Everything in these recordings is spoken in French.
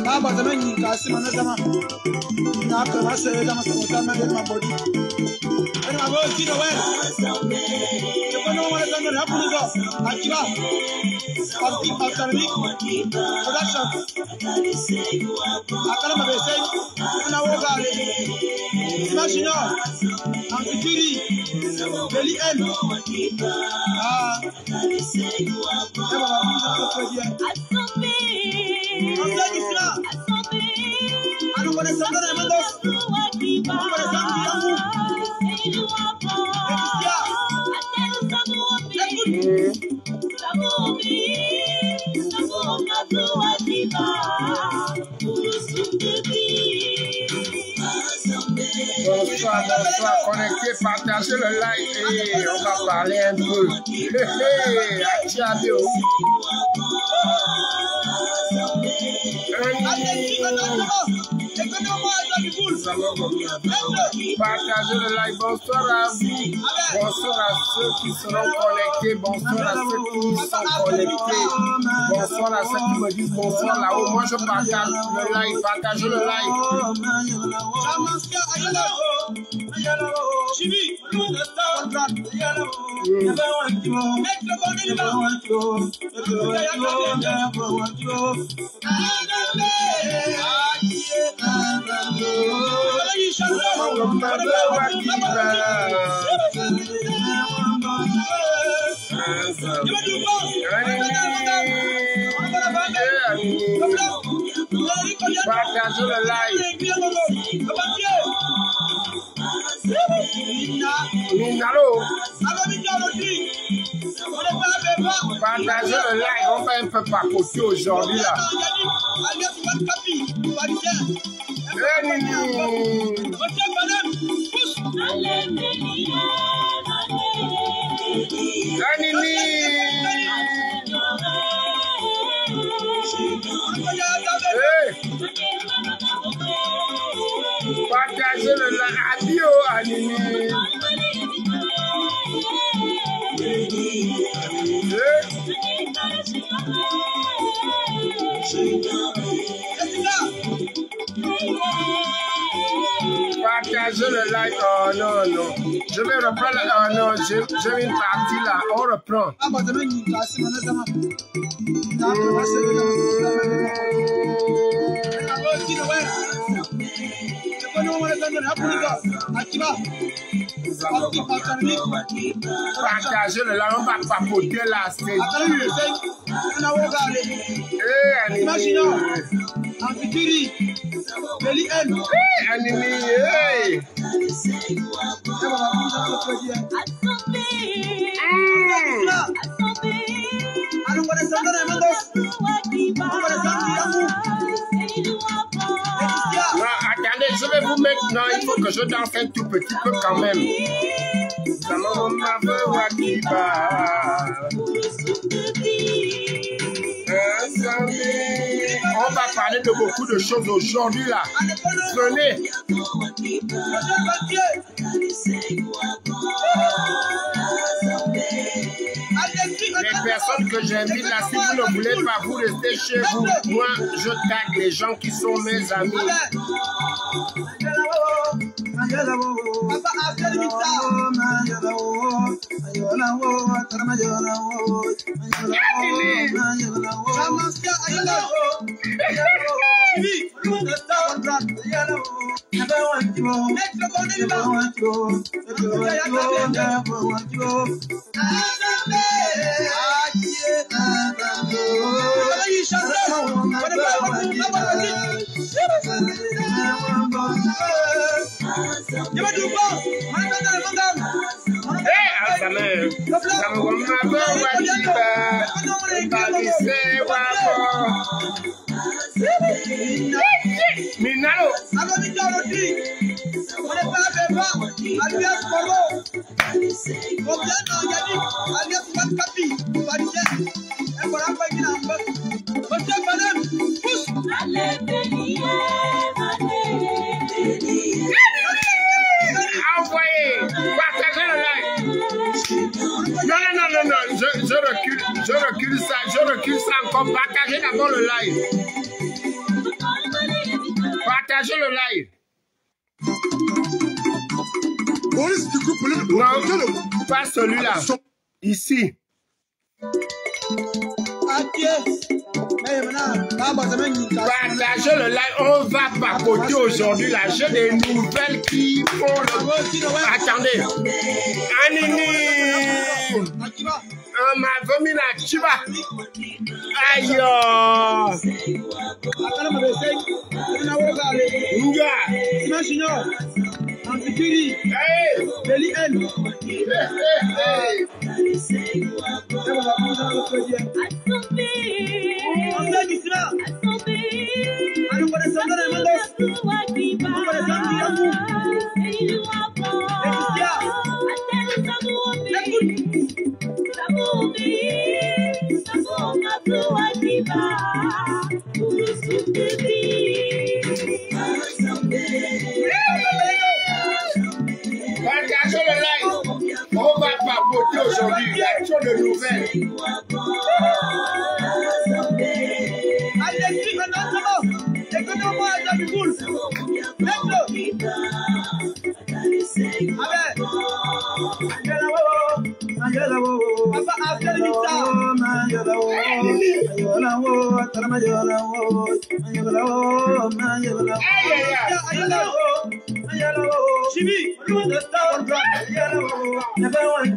Baba zaman yi kasi mana zama na kama sai da masa wata mai da body ana ba ki da waya ke kono wala da na hapu go akiba party autarmi production akala ma be sai na wo gale imagine antikiri beli el Bonsoir, connecté, partagez le live et on va parler un peu. Partagez le live. Bonsoir à vous. Bonsoir à ceux qui seront connectés. Bonsoir à ceux qui sont connectés. Bonsoir à ceux qui me disent bonsoir là-haut. Moi, je partage le live. Partagez le live. Partagez le live. Minalo. Partagez le live. On va un peu papoter aujourd'hui là. Partagez le live. Adio, Anini. Partagez le live. Oh non, non. Je vais reprendre. Oh non, j'ai une partie là. On reprend. Partagez le live. On va papoter là. C'est dur. Imagine Antikiri beli el Anini, attendez, je vais vous mettre. Non, il faut que je danse un tout petit peu quand même. On va parler de beaucoup de choses aujourd'hui là. Venez. Les personnes que j'invite là, si vous ne voulez pas, vous restez chez vous. Moi, je tag les gens qui sont mes amis. Minalo. encore. Partagez d'abord le live. Partagez le live. Non, pas celui-là. Ici. Partagez le live. On va papoter aujourd'hui. Là, j'ai des nouvelles qui font le... Attendez. Anini. On m'a vomi la chiba. Aïe. Partagez le live. On va papoter aujourd'hui. Il y a trop de nouvelles.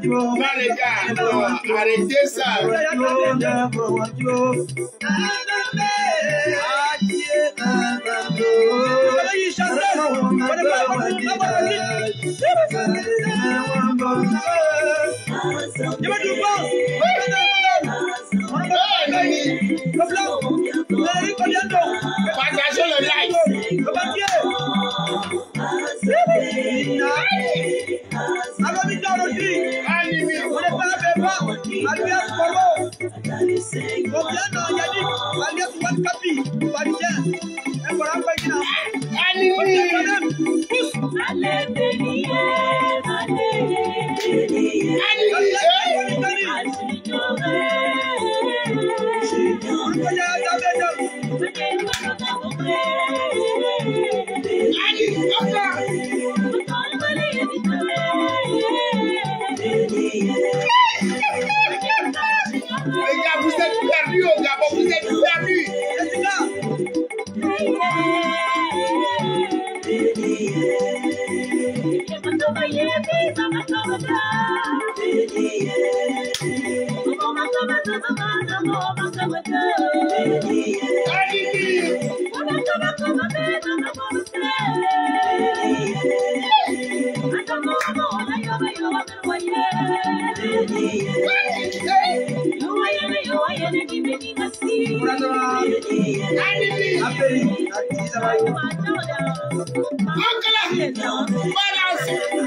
Non, les gars, non, arrêtez ça. Partagez le live. Les gars, vous êtes perdus au Gabon, vous êtes perdus.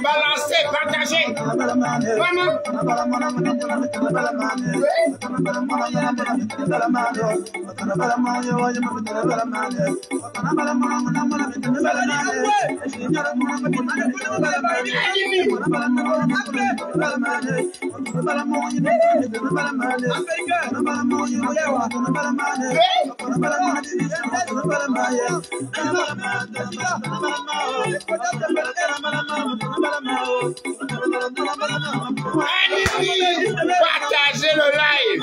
Balancez, partagez. Vraiment. Partagez le live.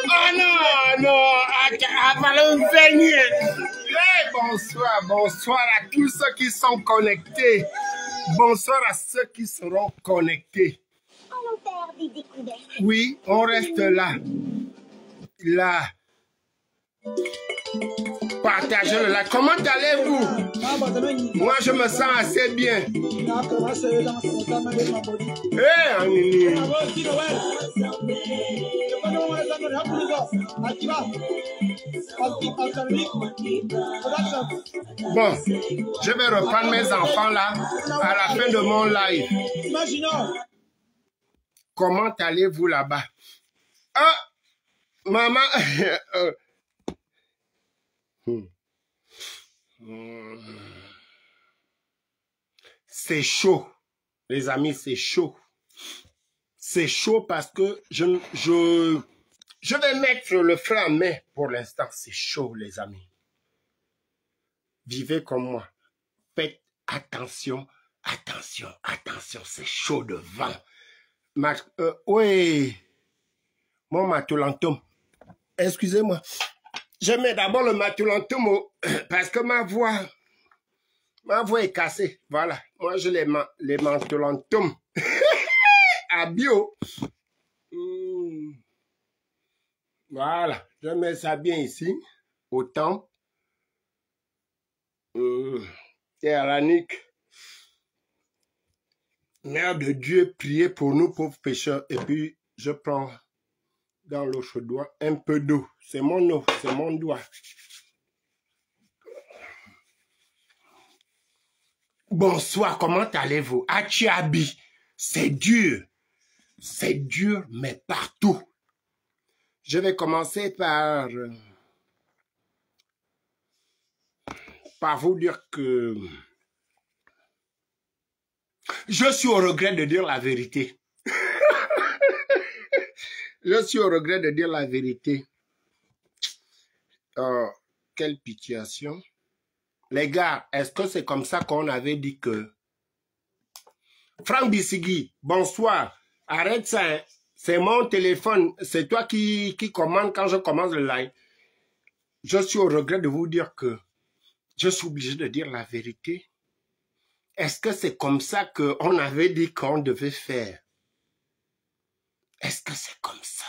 Oh non, non, bonsoir, bonsoir à tous ceux qui sont connectés. Bonsoir à ceux qui seront connectés. Allons faire des découvertes. Oui, on reste là. Là. Partagez le like. Comment allez-vous? Moi, je me sens assez bien. Bon, je vais reprendre mes enfants là à la fin de mon live. Comment allez-vous là-bas? Ah, maman. C'est chaud, les amis, c'est chaud. C'est chaud parce que je vais mettre le frein à main pour l'instant. C'est chaud, les amis. Vivez comme moi. Faites attention, attention, attention. C'est chaud de vent. Oui, mon matulantum. Excusez-moi. Je mets d'abord le matulantum parce que ma voix est cassée. Voilà. Moi, je les matulantum. À bio. Voilà. Je mets ça bien ici. Au temple. Et à la nuque. Mère de Dieu, priez pour nous pauvres pécheurs. Et puis, je prends dans l'autre doigt un peu d'eau. C'est mon eau, c'est mon doigt. Bonsoir, comment allez-vous? Achiabi, c'est dur. C'est dur, mais partout. Je vais commencer par vous dire que je suis au regret de dire la vérité. Je suis au regret de dire la vérité. Quelle pitiation. Les gars, est-ce que c'est comme ça qu'on avait dit que... Franck Bissigui, bonsoir. Arrête ça, hein. C'est mon téléphone. C'est toi qui commande quand je commence le live. Je suis au regret de vous dire que je suis obligé de dire la vérité. Est-ce que c'est comme ça qu'on avait dit qu'on devait faire? Est-ce que c'est comme ça?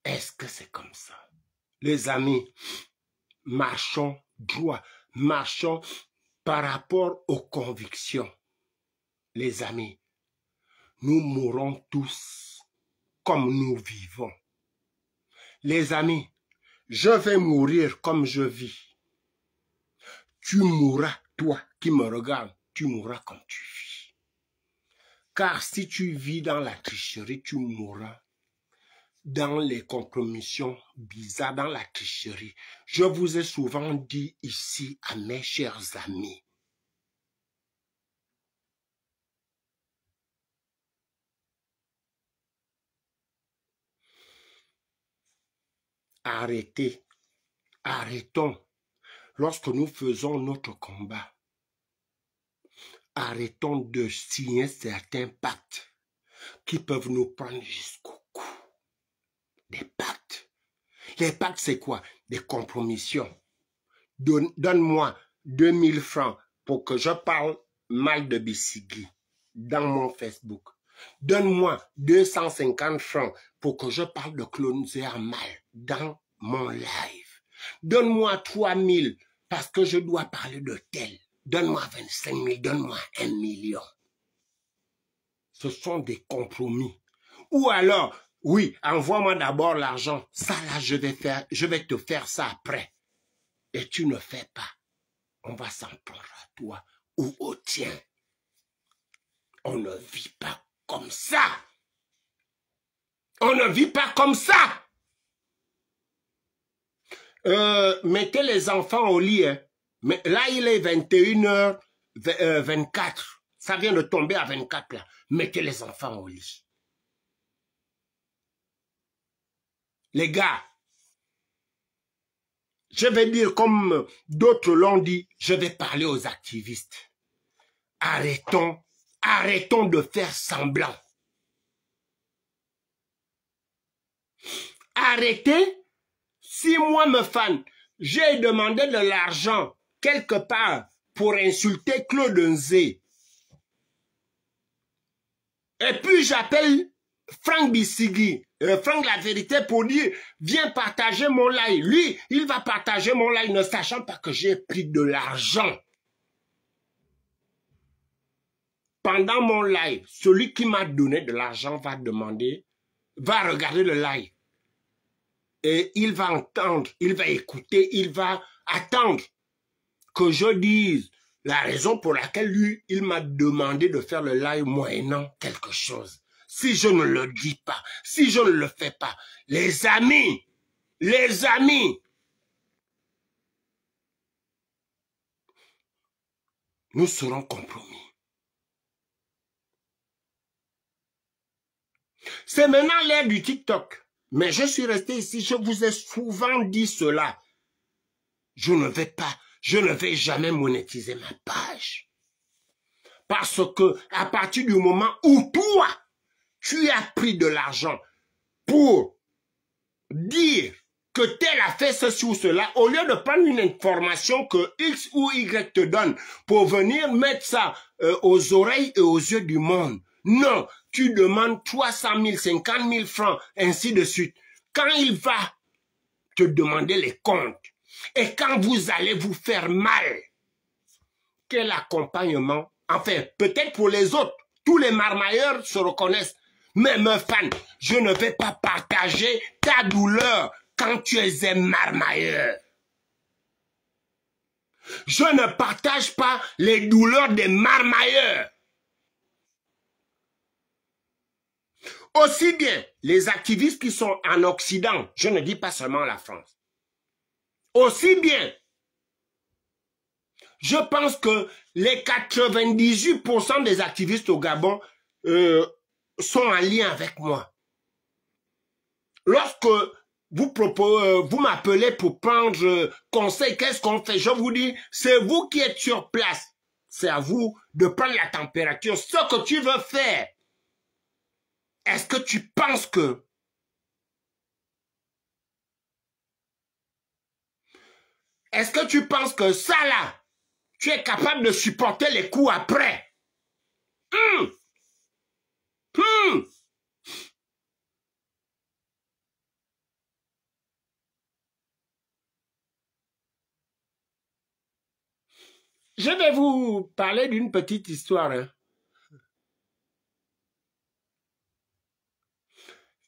Est-ce que c'est comme ça? Les amis, marchons droit, marchons par rapport aux convictions. Les amis, nous mourrons tous comme nous vivons. Les amis, je vais mourir comme je vis. Tu mourras, toi qui me regardes, tu mourras comme tu vis. Car si tu vis dans la tricherie, tu mourras dans les compromissions bizarres, dans la tricherie. Je vous ai souvent dit ici à mes chers amis, arrêtez, arrêtons. Lorsque nous faisons notre combat, arrêtons de signer certains pactes qui peuvent nous prendre jusqu'au cou. Des pactes. Les pactes, c'est quoi? Des compromissions. Donne-moi 2000 francs pour que je parle mal de Bissigui dans mon Facebook. Donne-moi 250 francs pour que je parle de Clonzer mal dans mon live. Donne-moi 3000 parce que je dois parler de tel. Donne-moi 25 000, donne-moi 1 million. Ce sont des compromis. Ou alors, oui, envoie-moi d'abord l'argent. Ça là, je vais te faire ça après. Et tu ne fais pas. On va s'en prendre à toi ou au tien. On ne vit pas comme ça. On ne vit pas comme ça. Mettez les enfants au lit. Hein. Mais là, il est 21h24. Ça vient de tomber à 24 là. Mettez les enfants au lit. Les gars, je vais dire comme d'autres l'ont dit, je vais parler aux activistes. Arrêtons de faire semblant. Arrêtez. Si moi me fan, j'ai demandé de l'argent quelque part pour insulter Claude Nzé. Et puis j'appelle Franck Bissigi, Franck La Vérité pour dire, viens partager mon live. Lui, il va partager mon live ne sachant pas que j'ai pris de l'argent. Pendant mon live, celui qui m'a donné de l'argent va demander, va regarder le live. Et il va entendre, il va écouter, il va attendre que je dise la raison pour laquelle lui, il m'a demandé de faire le live moyennant quelque chose. Si je ne le dis pas, si je ne le fais pas, les amis, nous serons compromis. C'est maintenant l'ère du TikTok. Mais je suis resté ici, je vous ai souvent dit cela. Je ne vais jamais monétiser ma page. Parce que à partir du moment où toi, tu as pris de l'argent pour dire que tel a fait ceci ou cela, au lieu de prendre une information que X ou Y te donne pour venir mettre ça aux oreilles et aux yeux du monde. Non, tu demandes 300 000, 50 000 francs, ainsi de suite. Quand il va te demander les comptes, et quand vous allez vous faire mal, quel accompagnement? Enfin, peut-être pour les autres, tous les marmailleurs se reconnaissent. Mais meuf fan, je ne vais pas partager ta douleur quand tu es un marmailleur. Je ne partage pas les douleurs des marmailleurs. Aussi bien les activistes qui sont en Occident, je ne dis pas seulement la France. Aussi bien, je pense que les 98% des activistes au Gabon sont en lien avec moi. Lorsque vous m'appelez pour prendre conseil, qu'est-ce qu'on fait? Je vous dis, c'est vous qui êtes sur place. C'est à vous de prendre la température. Ce que tu veux faire. Est-ce que tu penses que ça là, tu es capable de supporter les coups après? Je vais vous parler d'une petite histoire. Hein.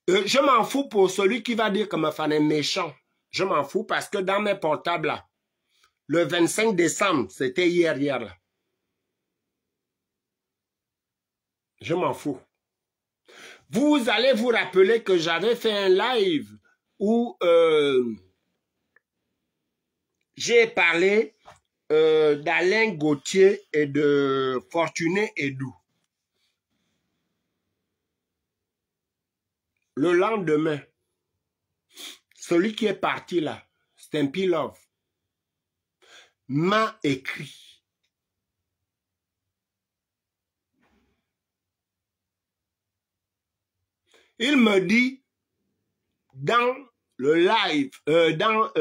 Je m'en fous pour celui qui va dire que ma fan est méchant. Je m'en fous parce que dans mes portables, là, le 25 décembre, c'était hier là. Je m'en fous. Vous allez vous rappeler que j'avais fait un live où j'ai parlé d'Alain Gauthier et de Fortuné Edou. Le lendemain, celui qui est parti là, Stampy Love, m'a écrit. Il me dit, dans le live, dans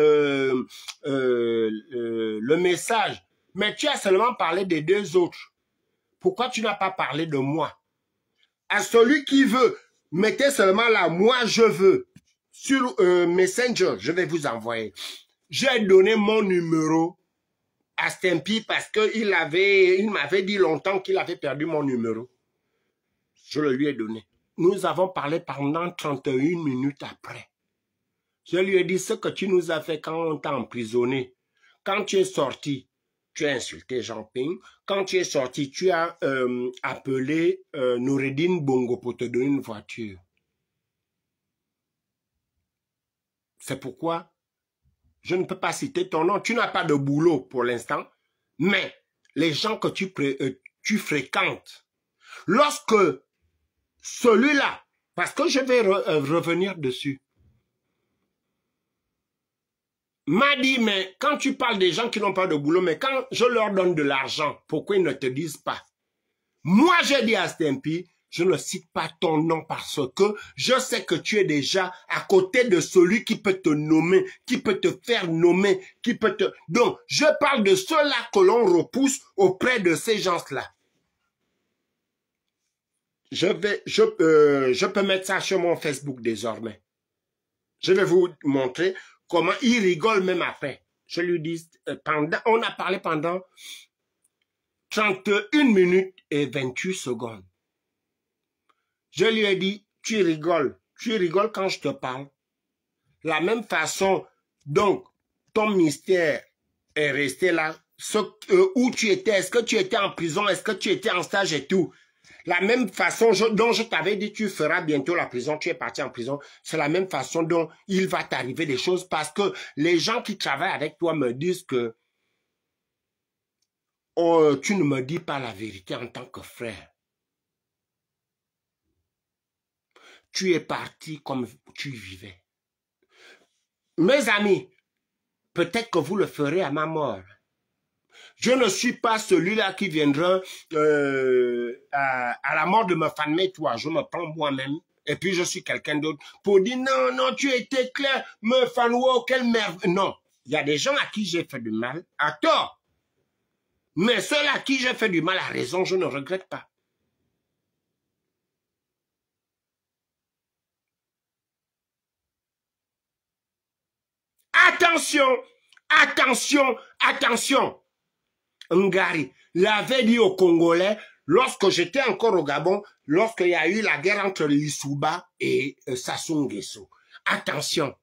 le message, mais tu as seulement parlé des deux autres. Pourquoi tu n'as pas parlé de moi? À celui qui veut, mettez seulement là, moi je veux. Sur Messenger, je vais vous envoyer. J'ai donné mon numéro à Stampy parce qu'il m'avait dit longtemps qu'il avait perdu mon numéro. Je le lui ai donné. Nous avons parlé pendant 31 minutes après. Je lui ai dit ce que tu nous as fait quand on t'a emprisonné. Quand tu es sorti, tu as insulté Jean Ping. Quand tu es sorti, tu as appelé Noureddine Bongo pour te donner une voiture. C'est pourquoi je ne peux pas citer ton nom. Tu n'as pas de boulot pour l'instant, mais les gens que tu fréquentes, lorsque celui-là, parce que je vais revenir dessus, m'a dit, mais quand tu parles des gens qui n'ont pas de boulot, mais quand je leur donne de l'argent, pourquoi ils ne te disent pas? Moi, j'ai dit à Stampy, je ne cite pas ton nom parce que je sais que tu es déjà à côté de celui qui peut te nommer, qui peut te faire nommer, qui peut te... Donc, je parle de ceux-là que l'on repousse auprès de ces gens-là. je peux mettre ça sur mon Facebook désormais. Je vais vous montrer comment il rigole même après. Je lui dis, on a parlé pendant 31 minutes et 28 secondes. Je lui ai dit, tu rigoles quand je te parle. La même façon, donc, ton mystère est resté là. Où tu étais, est-ce que tu étais en prison, est-ce que tu étais en stage et tout. La même façon dont je t'avais dit, tu feras bientôt la prison, tu es parti en prison, c'est la même façon dont il va t'arriver des choses parce que les gens qui travaillent avec toi me disent que oh, tu ne me dis pas la vérité en tant que frère. Tu es parti comme tu vivais. Mes amis, peut-être que vous le ferez à ma mort. Je ne suis pas celui-là qui viendra à la mort de ma famille, toi. Je me prends moi-même et puis je suis quelqu'un d'autre pour dire non, non, tu étais clair, me fanouo, quelle merde. Non, il y a des gens à qui j'ai fait du mal, à tort. Mais ceux à qui j'ai fait du mal à raison, je ne regrette pas. Attention, attention, attention. Ngari l'avait dit aux Congolais lorsque j'étais encore au Gabon, lorsqu'il y a eu la guerre entre Lissouba et Sassou Nguesso. Attention,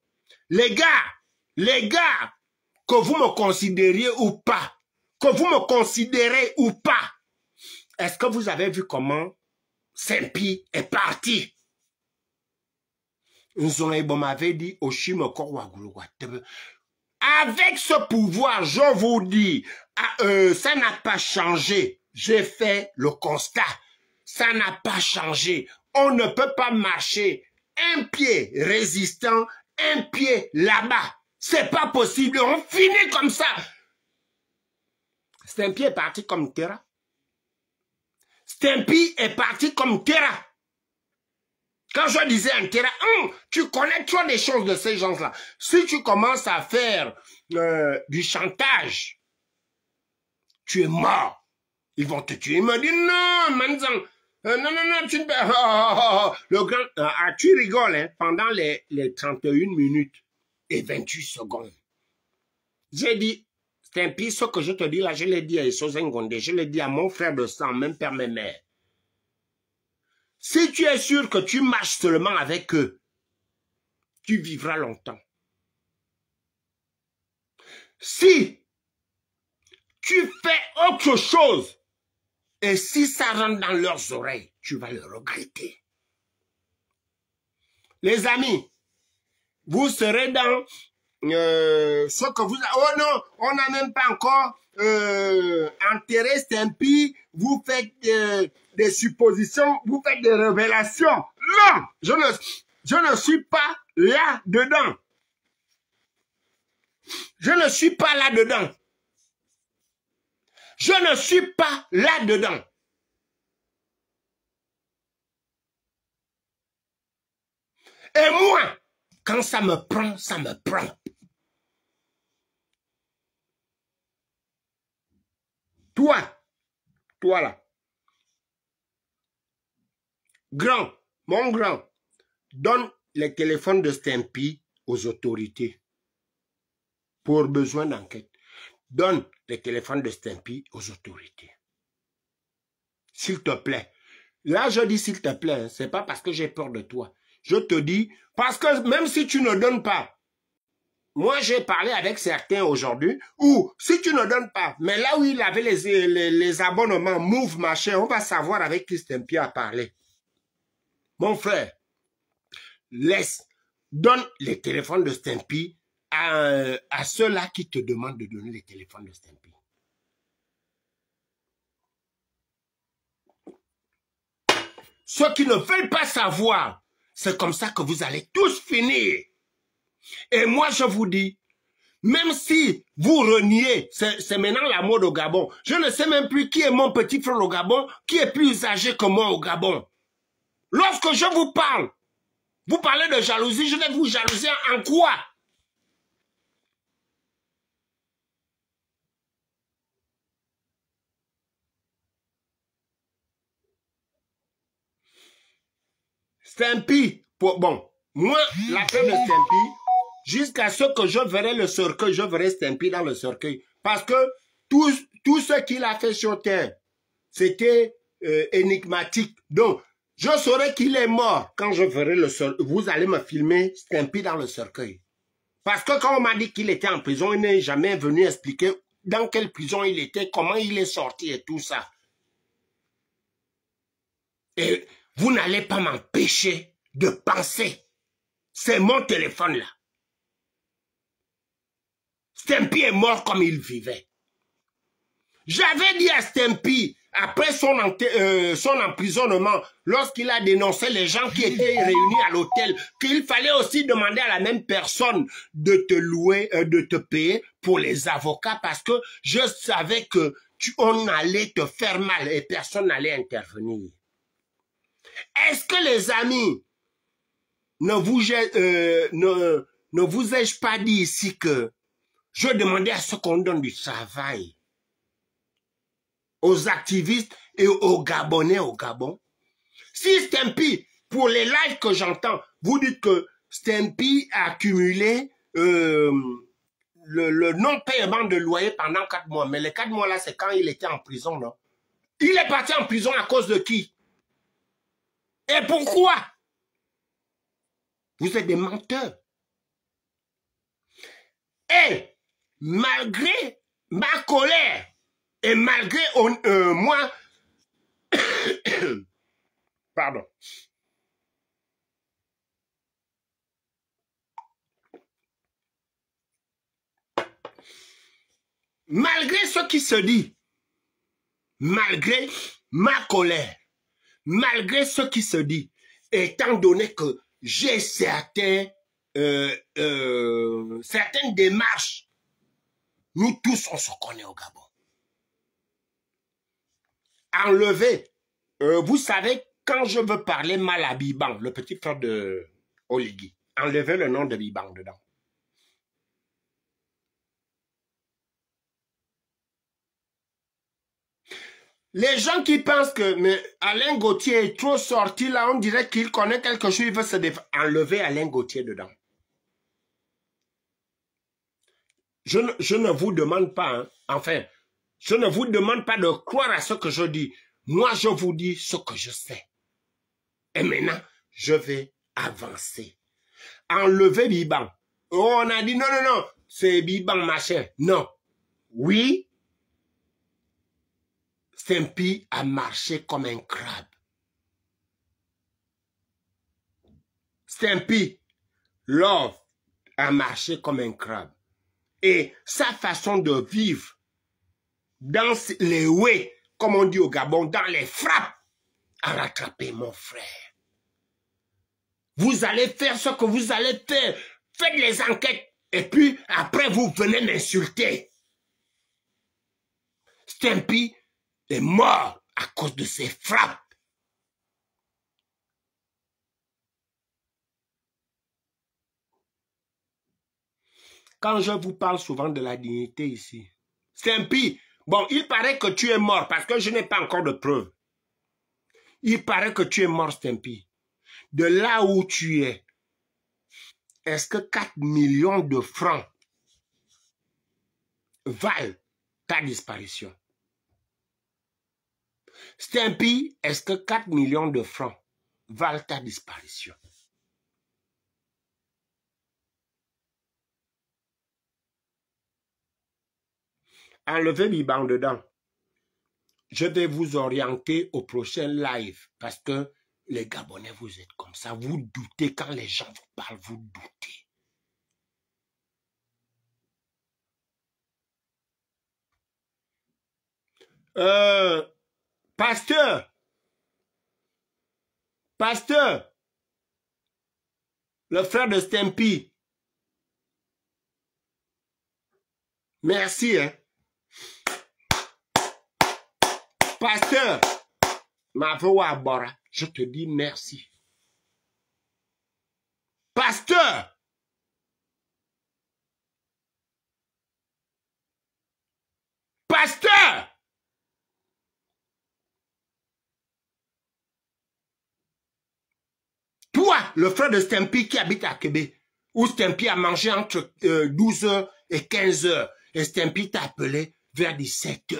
les gars, que vous me considériez ou pas, que vous me considérez ou pas, est-ce que vous avez vu comment Saint-Pi est parti? Nzongaïbo m'avait dit, Oshimoko Waguluwatebe. Avec ce pouvoir, je vous dis, ça n'a pas changé. J'ai fait le constat. Ça n'a pas changé. On ne peut pas marcher un pied résistant, un pied là-bas. C'est pas possible. On finit comme ça. Stempi est parti comme Terra. Stempi est parti comme Terra. Quand je disais un terrain, tu connais trop des choses de ces gens-là. Si tu commences à faire du chantage, tu es mort. Ils vont te tuer. Il me dit, non, Manzang, non, tu ne peux... Le grand... tu rigoles, hein, pendant les 31 minutes et 28 secondes. J'ai dit, c'est un pire, ce que je te dis là, je l'ai dit à Essozengonde, je l'ai dit à mon frère de sang, même père, même mère. Si tu es sûr que tu marches seulement avec eux, tu vivras longtemps. Si tu fais autre chose, et si ça rentre dans leurs oreilles, tu vas le regretter. Les amis, vous serez dans ce que vous... Oh non, on n'a même pas encore enterré Stempi, vous faites des suppositions, vous faites des révélations. Non, je ne suis pas là-dedans. Je ne suis pas là-dedans. Je ne suis pas là-dedans. Et moi, quand ça me prend, ça me prend. Toi là, grand, mon grand, donne les téléphones de Stempi aux autorités pour besoin d'enquête. Donne les téléphones de Stempi aux autorités. S'il te plaît. Là, je dis s'il te plaît, hein, c'est pas parce que j'ai peur de toi. Je te dis, parce que même si tu ne donnes pas, moi j'ai parlé avec certains aujourd'hui, ou si tu ne donnes pas, mais là où il avait les abonnements, Move, machin, on va savoir avec qui Stempi a parlé. Mon frère, donne les téléphones de Stempi à ceux-là qui te demandent de donner les téléphones de Stempi. Ceux qui ne veulent pas savoir, c'est comme ça que vous allez tous finir. Et moi, je vous dis, même si vous reniez, c'est maintenant la mode au Gabon. Je ne sais même plus qui est mon petit frère au Gabon, qui est plus âgé que moi au Gabon. Lorsque je vous parle, vous parlez de jalousie, je vais vous jalouser en quoi? Stampy, bon, moi, l'affaire de Stampy, jusqu'à ce que je verrai le cercueil, je verrai Stampy dans le cercueil. Parce que tout ce qu'il a fait sur Terre, c'était énigmatique. Donc, je saurai qu'il est mort quand je verrai le cercueil. Vous allez me filmer Stampy dans le cercueil. Parce que quand on m'a dit qu'il était en prison, il n'est jamais venu expliquer dans quelle prison il était, comment il est sorti et tout ça. Et vous n'allez pas m'empêcher de penser. C'est mon téléphone là. Stampy est mort comme il vivait. J'avais dit à Stampy, après son emprisonnement, lorsqu'il a dénoncé les gens qui étaient réunis à l'hôtel, qu'il fallait aussi demander à la même personne de te louer, de te payer pour les avocats, parce que je savais que on allait te faire mal et personne n'allait intervenir. Est-ce que les amis, ne vous ai-je pas dit ici que je demandais à ceux qu'on donne du travail, aux activistes et aux Gabonais au Gabon? Si Stampy, pour les lives que j'entends, vous dites que Stampy a accumulé le non-paiement de loyer pendant 4 mois. Mais les 4 mois là, c'est quand il était en prison, non? Il est parti en prison à cause de qui? Et pourquoi? Vous êtes des menteurs. Et malgré ma colère et malgré moi, pardon, malgré ce qui se dit, malgré ma colère, malgré ce qui se dit, étant donné que j'ai certaines démarches, nous tous on se connaît au Gabon. Enlever, vous savez, quand je veux parler mal à Biban, le petit frère de Oligui, enlevez le nom de Biban dedans. Les gens qui pensent que mais Alain Gauthier est trop sorti là, on dirait qu'il connaît quelque chose, il veut se défendre. Enlever Alain Gauthier dedans. Je ne vous demande pas, hein, enfin, je ne vous demande pas de croire à ce que je dis. Moi, je vous dis ce que je sais. Et maintenant, je vais avancer. Enlever Biban. Oh, on a dit non, non, non, c'est Biban machin. Non. Oui, Stampy a marché comme un crabe. Stampy, Love, a marché comme un crabe. Et sa façon de vivre dans les ouées, comme on dit au Gabon, dans les frappes, a rattrapé mon frère. Vous allez faire ce que vous allez faire. Faites les enquêtes. Et puis, après, vous venez m'insulter. Stampy est mort à cause de ses frappes. Quand je vous parle souvent de la dignité ici, Stampy, bon, il paraît que tu es mort parce que je n'ai pas encore de preuves. Il paraît que tu es mort, Stampy. De là où tu es, est-ce que 4 millions de francs valent ta disparition? Stampy, est-ce que 4 millions de francs valent ta disparition? Enlevez Biban dedans. Je vais vous orienter au prochain live parce que les Gabonais, vous êtes comme ça. Vous doutez quand les gens vous parlent, vous doutez. Pasteur, le frère de Stampy. Merci, hein. Pasteur, je te dis merci. Pasteur, pasteur, Toi, le frère de Stempy qui habite à Québec, où Stempy a mangé entre 12h et 15h, et Stempy t'a appelé vers 17h.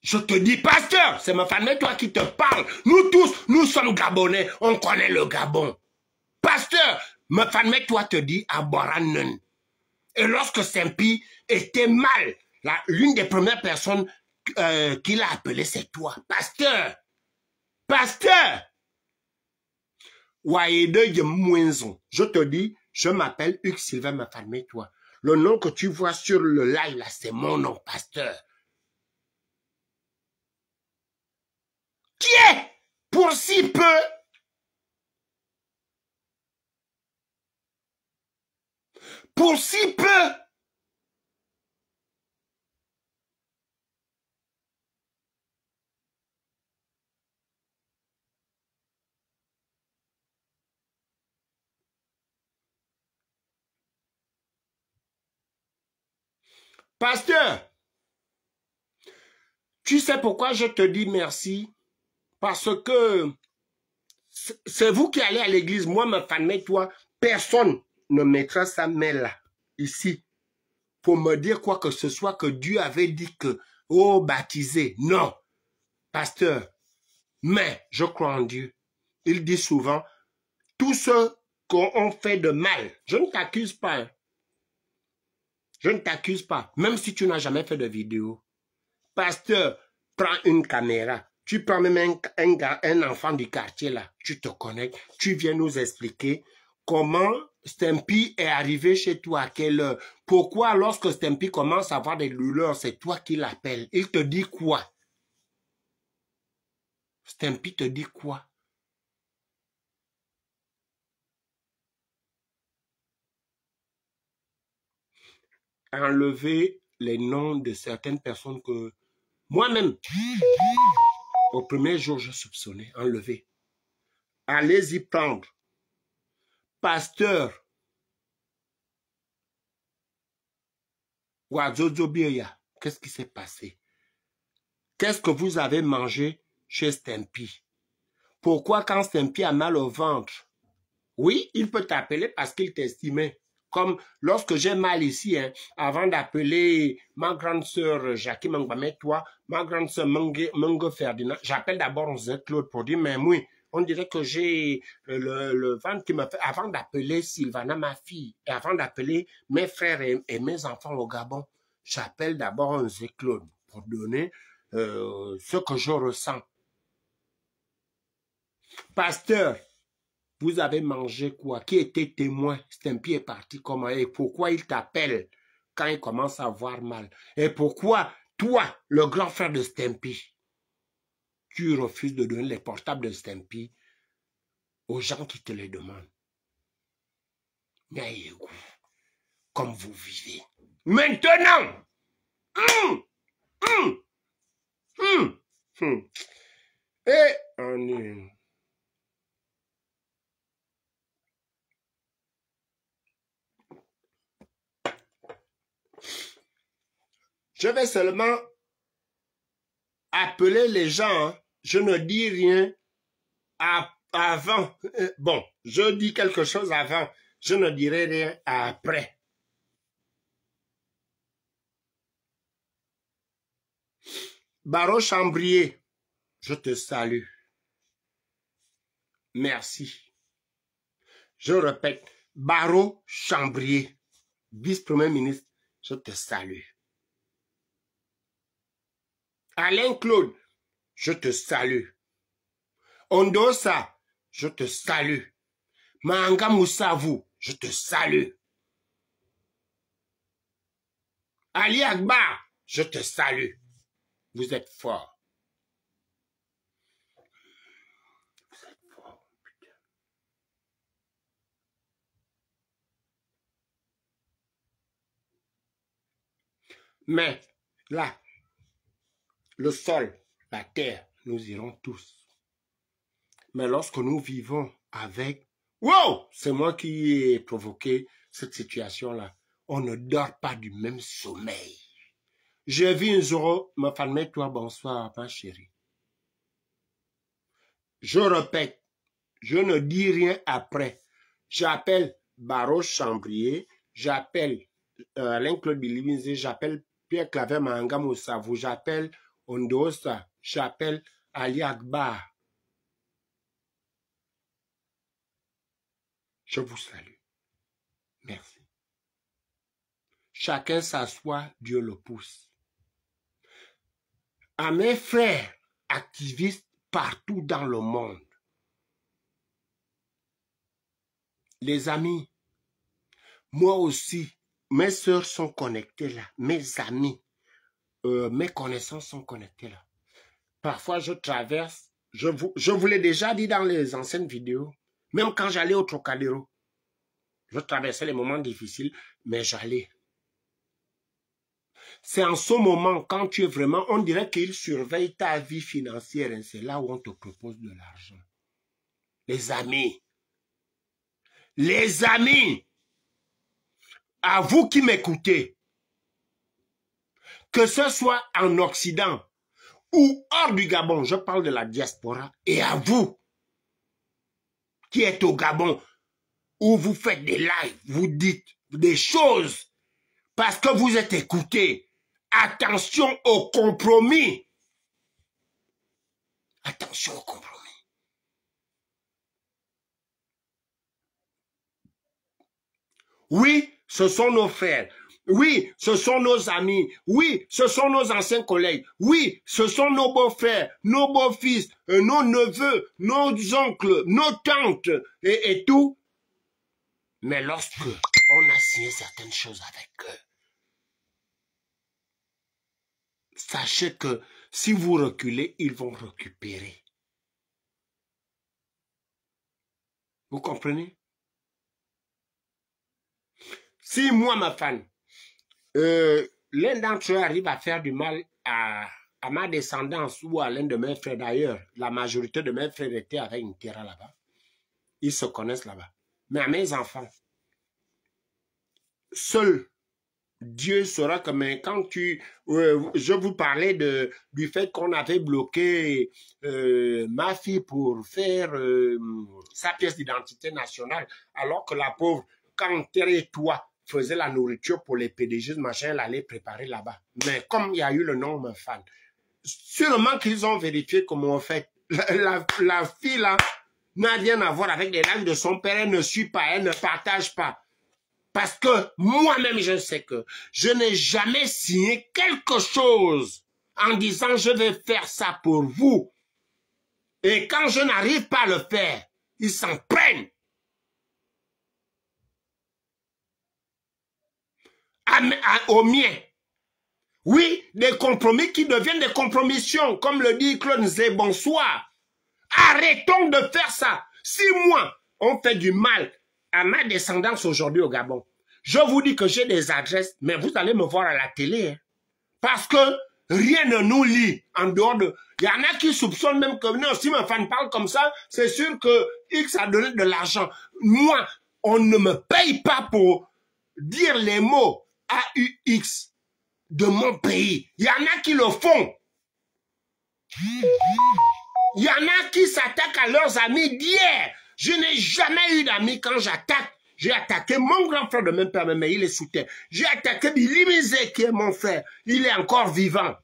Je te dis, pasteur, c'est ma famille, toi qui te parle. Nous tous, nous sommes Gabonais, on connaît le Gabon. Pasteur, ma famille, toi te dit à Boranen. Et lorsque Stempy était mal, l'une des premières personnes qu'il a appelé, c'est toi. Pasteur, pasteur. Je te dis, je m'appelle Hugues Sylvain, ma famille, toi. Le nom que tu vois sur le live, là, c'est mon nom, pasteur. Qui est pour si peu Pasteur, tu sais pourquoi je te dis merci? Parce que c'est vous qui allez à l'église, moi, ma famille, toi, personne ne mettra sa main là, ici, pour me dire quoi que ce soit que Dieu avait dit que, oh, baptisé. Non, pasteur, mais je crois en Dieu. Il dit souvent, tout ce qu'on fait de mal, je ne t'accuse pas. Hein. Je ne t'accuse pas, même si tu n'as jamais fait de vidéo. Pasteur, prends une caméra. Tu prends même un enfant du quartier là, tu te connectes, tu viens nous expliquer comment Stempy est arrivé chez toi à quelle heure. Pourquoi lorsque Stempy commence à avoir des douleurs, c'est toi qui l'appelles. Il te dit quoi? Stempy te dit quoi? Enlever les noms de certaines personnes que moi-même, au premier jour, je soupçonnais. Enlever. Allez-y prendre. Pasteur. Wazozo Bioya. Qu'est-ce qui s'est passé? Qu'est-ce que vous avez mangé chez Stempy? Pourquoi quand Stempy a mal au ventre? Oui, il peut t'appeler parce qu'il t'estimait. Comme lorsque j'ai mal ici, hein, avant d'appeler ma grande sœur Jackie Mangbamet, toi, ma grande sœur Mungo Ferdinand, j'appelle d'abord Claude pour dire, mais oui, on dirait que j'ai le ventre qui me fait, avant d'appeler Sylvana, ma fille, et avant d'appeler mes frères et mes enfants au Gabon, j'appelle d'abord Claude pour donner ce que je ressens. Pasteur, vous avez mangé quoi? Qui était témoin? Stempy est parti comment? Et pourquoi il t'appelle quand il commence à avoir mal? Et pourquoi, toi, le grand frère de Stempy, tu refuses de donner les portables de Stempy aux gens qui te les demandent? Mais comme vous vivez. Maintenant! Et on est... Je vais seulement appeler les gens. Hein. Je ne dis rien avant. Bon, je dis quelque chose avant. Je ne dirai rien après. Barreau Chambrier, je te salue. Merci. Je répète, Barreau Chambrier, vice-premier ministre, je te salue. Alain Claude, je te salue. Ondosa, je te salue. Mahanga Moussavu, je te salue. Ali Akbar, je te salue. Vous êtes forts. Vous êtes forts, putain. Mais là, le sol, la terre, nous irons tous. Mais lorsque nous vivons avec... Wow! C'est moi qui ai provoqué cette situation-là. On ne dort pas du même sommeil. J'ai vu un jour, ma famille, toi, bonsoir, ma chérie. Je répète, je ne dis rien après. J'appelle Baroche Chambrier, j'appelle Alain-Claude Biliminze, j'appelle Pierre-Claver Mahanga Moussavou, j'appelle Ondosa, j'appelle Ali Akbar. Je vous salue. Merci. Chacun s'assoit, Dieu le pousse. À mes frères activistes partout dans le monde, les amis, moi aussi, mes sœurs sont connectées là, mes amis, mes connaissances sont connectées là. Parfois, je traverse, je vous l'ai déjà dit dans les anciennes vidéos, même quand j'allais au Trocadéro, je traversais les moments difficiles, mais j'allais. C'est en ce moment, quand tu es vraiment, on dirait qu'il surveille ta vie financière, hein, c'est là où on te propose de l'argent. Les amis, à vous qui m'écoutez, que ce soit en Occident ou hors du Gabon, je parle de la diaspora, et à vous qui êtes au Gabon, où vous faites des lives, vous dites des choses, parce que vous êtes écoutés. Attention au compromis. Attention au compromis. Oui, ce sont nos frères. Oui, ce sont nos amis. Oui, ce sont nos anciens collègues. Oui, ce sont nos beaux-frères, nos beaux-fils, nos neveux, nos oncles, nos tantes et tout. Mais lorsque on a signé certaines choses avec eux, sachez que si vous reculez, ils vont récupérer. Vous comprenez? Si moi, ma femme, l'un d'entre eux arrive à faire du mal à ma descendance ou à l'un de mes frères d'ailleurs, la majorité de mes frères étaient avec une terre là-bas. Ils se connaissent là-bas. Mais à mes enfants, seul Dieu saura que mais quand je vous parlais du fait qu'on avait bloqué ma fille pour faire sa pièce d'identité nationale, alors que la pauvre, quand Terre toi faisait la nourriture pour les PDG, machin, elle allait préparer là-bas. Mais comme il y a eu le nom de fan, sûrement qu'ils ont vérifié comment on fait. La fille là n'a rien à voir avec les langues de son père, elle ne suit pas, elle ne partage pas. Parce que moi-même, je sais que je n'ai jamais signé quelque chose en disant je vais faire ça pour vous. Et quand je n'arrive pas à le faire, ils s'en prennent. Au mien. Oui, des compromis qui deviennent des compromissions, comme le dit Claude Nzé, bonsoir. Arrêtons de faire ça. Si moi, on fait du mal à ma descendance aujourd'hui au Gabon, je vous dis que j'ai des adresses, mais vous allez me voir à la télé. Hein, parce que rien ne nous lie en dehors de... Il y en a qui soupçonnent même que non, si ma femme parle comme ça, c'est sûr que X a donné de l'argent. Moi, on ne me paye pas pour dire les mots AUX de mon pays. Il y en a qui le font. Il y en a qui s'attaquent à leurs amis d'hier. Je n'ai jamais eu d'amis quand j'attaque. J'ai attaqué mon grand frère de même père, mais il est sous terre. J'ai attaqué Biliminze qui est mon frère. Il est encore vivant.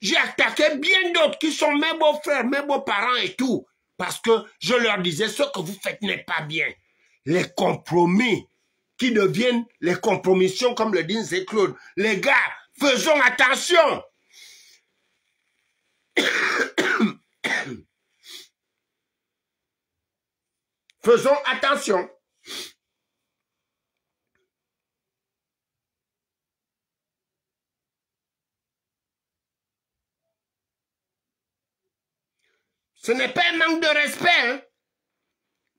J'ai attaqué bien d'autres qui sont mes beaux-frères, mes beaux-parents et tout. Parce que je leur disais, ce que vous faites n'est pas bien. Les compromis qui deviennent les compromissions, comme le dit Nzé Claude. Les gars, faisons attention. Faisons attention. Ce n'est pas un manque de respect, hein?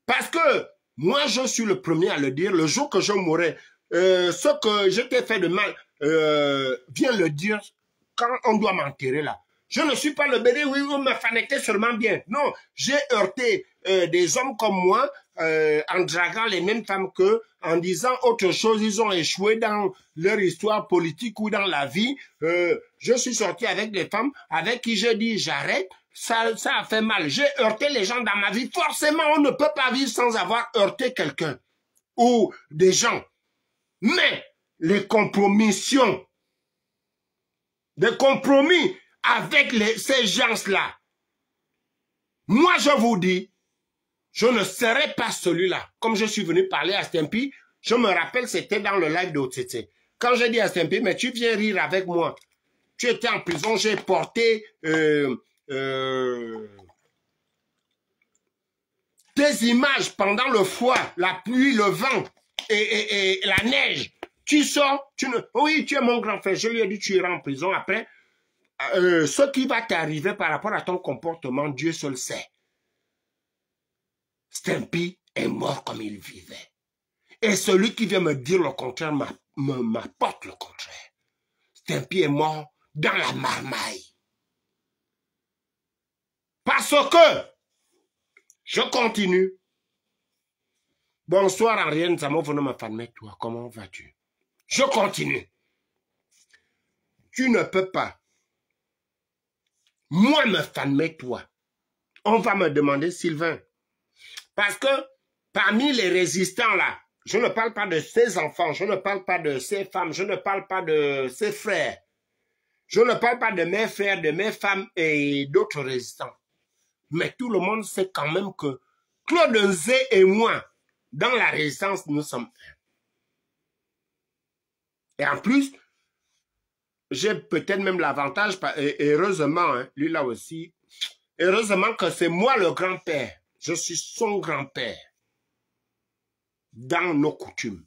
Parce que moi, je suis le premier à le dire. Le jour que je mourrai, ce que je t'ai fait de mal, viens le dire quand on doit m'enterrer là. Je ne suis pas le béni, oui, vous me fanetez seulement bien. Non, j'ai heurté des hommes comme moi en draguant les mêmes femmes qu'eux, en disant autre chose. Ils ont échoué dans leur histoire politique ou dans la vie. Je suis sorti avec des femmes avec qui j'ai dit j'arrête. ça a fait mal. J'ai heurté les gens dans ma vie. Forcément, on ne peut pas vivre sans avoir heurté quelqu'un ou des gens. Mais les compromissions, des compromis avec ces gens-là, moi, je vous dis, je ne serai pas celui-là. Comme je suis venu parler à Stempy, je me rappelle, c'était dans le live d'OTT. Quand j'ai dit à Stempy, mais tu viens rire avec moi. Tu étais en prison, j'ai porté tes images pendant le froid, la pluie, le vent et la neige. Tu sors, oui, tu es mon grand frère. Je lui ai dit, tu iras en prison. Après, ce qui va t'arriver par rapport à ton comportement, Dieu seul sait. Stempy est mort comme il vivait. Et celui qui vient me dire le contraire m'apporte le contraire. Stempy est mort dans la marmaille. Parce que je continue. Bonsoir Ariane, ça m'a venu ma femme, toi, comment vas-tu? Je continue. Tu ne peux pas. Moi me fammer toi. On va me demander Sylvain. Parce que parmi les résistants là, je ne parle pas de ses enfants, je ne parle pas de ses femmes, je ne parle pas de ses frères. Je ne parle pas de mes frères, de mes femmes et d'autres résistants. Mais tout le monde sait quand même que Claude Nzé et moi, dans la résistance, nous sommes un. Et en plus, j'ai peut-être même l'avantage, heureusement, hein, lui là aussi, heureusement que c'est moi le grand-père. Je suis son grand-père. Dans nos coutumes.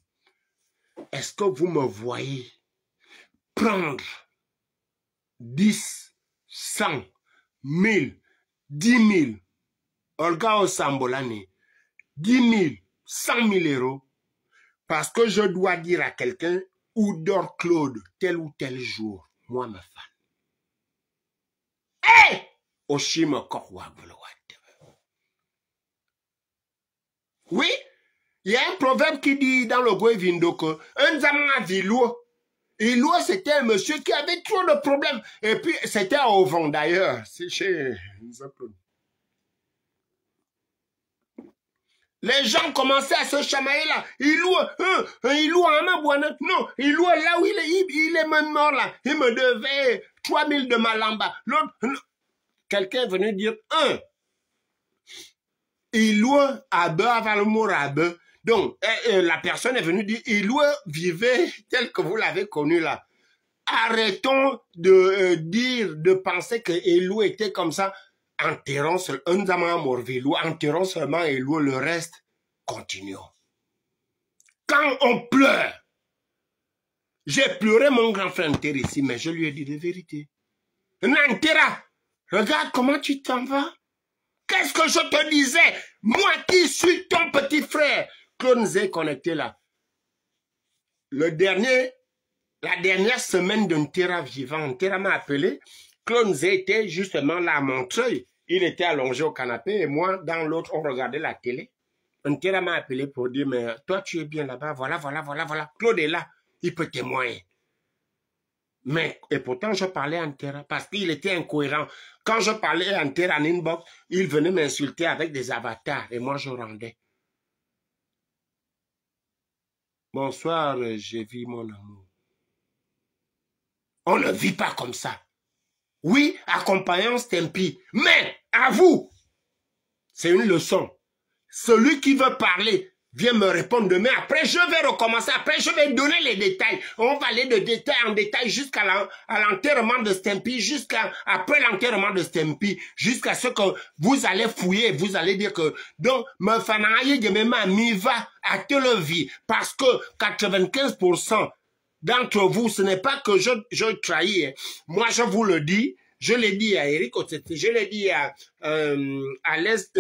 Est-ce que vous me voyez prendre 10, 100, 1000, 10 000, Olga Osambolani, 10 000, 100 000 euros, parce que je dois dire à quelqu'un où dort Claude tel ou tel jour, moi me fan. Hé! Oshima Korwa Bolowat. Oui, il y a un proverbe qui dit dans le Gouevindo que un Zamana Vilou, Ilou c'était un monsieur qui avait trop de problèmes. Et puis c'était au vent d'ailleurs, c'est chez les gens commençaient à se chamailler là. Ilou en Mabouana. Non, Ilou là où il est même mort là. Il me devait 3000 de Malamba. L'autre, quelqu'un est venu dire Ilou Abe avant le mot Abe. Donc, la personne est venue dire Ilou vivait tel que vous l'avez connu là. Arrêtons de dire, de penser que Ilou était comme ça. Enterrons enterrons seulement Ilou, le reste, continuons. Quand on pleure, j'ai pleuré mon grand frère Ntera ici, mais je lui ai dit la vérité. Ntera, regarde comment tu t'en vas. Qu'est-ce que je te disais? Moi qui suis ton petit frère. Claude Nzé connecté là. La dernière semaine de Ntera vivant, Ntera m'a appelé. Claude Nzé était justement là à Montreuil. Il était allongé au canapé et moi, dans l'autre, on regardait la télé. Ntera m'a appelé pour dire, mais toi, tu es bien là-bas. Voilà. Claude est là. Il peut témoigner. Mais, et pourtant, je parlais à Ntera parce qu'il était incohérent. Quand je parlais à Ntera en inbox, il venait m'insulter avec des avatars et moi, je rendais. Bonsoir, j'ai vu mon amour. On ne vit pas comme ça. Oui, accompagnant Stempy. Mais, à vous, c'est une leçon. Celui qui veut parler, vient me répondre demain. Après, je vais recommencer. Après, je vais donner les détails. On va aller de détail en détail jusqu'à l'enterrement de Stempy, après l'enterrement de Stempy, jusqu'à ce que vous allez fouiller. Vous allez dire que, donc, me fanaye de même mi va à telle vie. Parce que 95% d'entre vous, ce n'est pas que je trahis. Moi, je vous le dis. Je l'ai dit à Eric Otete, je l'ai dit à l'Est,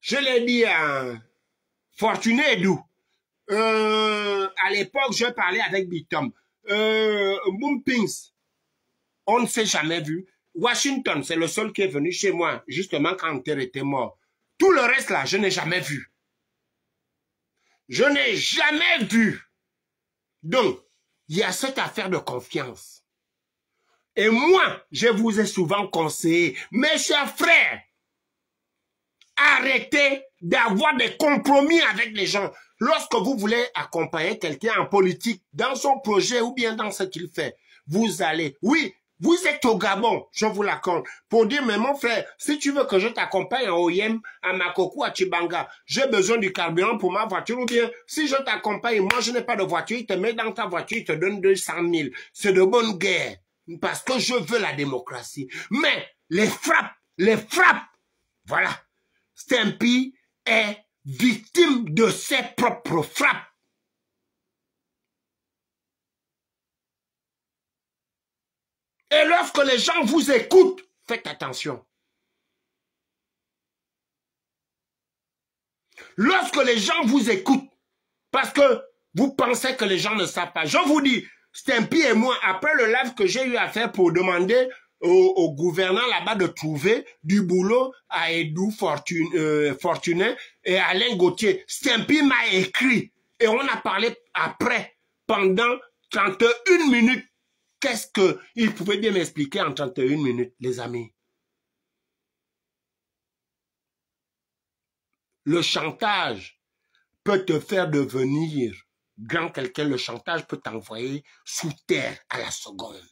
je l'ai dit à Fortuné Edou. À l'époque, je parlais avec Bitom. Bumpings, on ne s'est jamais vu. Washington, c'est le seul qui est venu chez moi, justement quand Ntera était mort. Tout le reste là, je n'ai jamais vu. Je n'ai jamais vu. Donc, il y a cette affaire de confiance. Et moi, je vous ai souvent conseillé, mes chers frères, arrêtez d'avoir des compromis avec les gens. Lorsque vous voulez accompagner quelqu'un en politique, dans son projet ou bien dans ce qu'il fait, vous allez, oui, vous êtes au Gabon, je vous l'accorde, pour dire, mais mon frère, si tu veux que je t'accompagne à Oyem, à Makoko, à Chibanga, j'ai besoin du carburant pour ma voiture, ou bien, si je t'accompagne, moi je n'ai pas de voiture, il te met dans ta voiture, il te donne 200 000. C'est de bonne guerre, parce que je veux la démocratie. Mais les frappes, voilà. Stampy est victime de ses propres frappes. Et lorsque les gens vous écoutent, faites attention. Lorsque les gens vous écoutent, parce que vous pensez que les gens ne savent pas, je vous dis, Stampy et moi, après le live que j'ai eu à faire pour demander au gouverneur là-bas de trouver du boulot à Edou Fortuné et à Alain Gauthier, Stampy m'a écrit et on a parlé après, pendant 31 minutes. Qu'est-ce qu'il pouvait bien m'expliquer en 31 minutes, les amis? Le chantage peut te faire devenir grand quelqu'un. Le chantage peut t'envoyer sous terre à la seconde.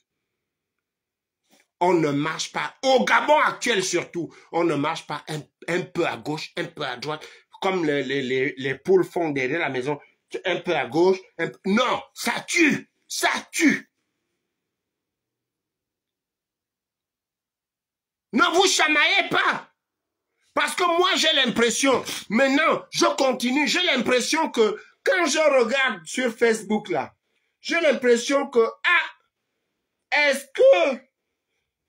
On ne marche pas, au Gabon actuel surtout, on ne marche pas un peu à gauche, un peu à droite, comme les poules font derrière la maison, un peu à gauche, non, ça tue, ça tue. Ne vous chamaillez pas. Parce que moi, j'ai l'impression, maintenant, je continue, j'ai l'impression que quand je regarde sur Facebook, là, j'ai l'impression que, est-ce que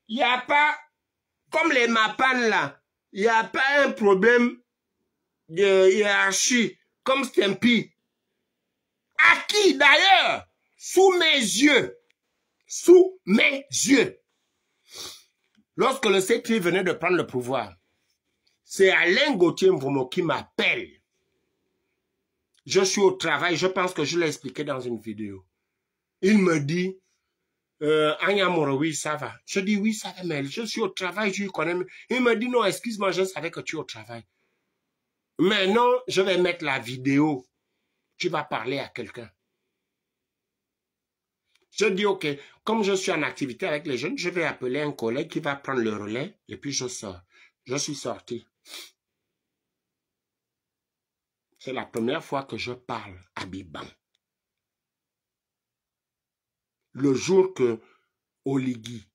il n'y a pas, comme les Mapan, là, il n'y a pas un problème de hiérarchie, comme Stampy. À qui, d'ailleurs, sous mes yeux, lorsque le CETRI venait de prendre le pouvoir, c'est Alain Gauthier Mvomo qui m'appelle. Je suis au travail, je pense que je l'ai expliqué dans une vidéo. Il me dit, Anya Moro, oui, ça va. Je dis, oui, ça va, mais je suis au travail, je connais. Il me dit, non, excuse-moi, je savais que tu es au travail. Mais non, je vais mettre la vidéo. Tu vas parler à quelqu'un. Je dis, ok, comme je suis en activité avec les jeunes, je vais appeler un collègue qui va prendre le relais et puis je sors. Je suis sorti. C'est la première fois que je parle à Biban. Le jour que Oligui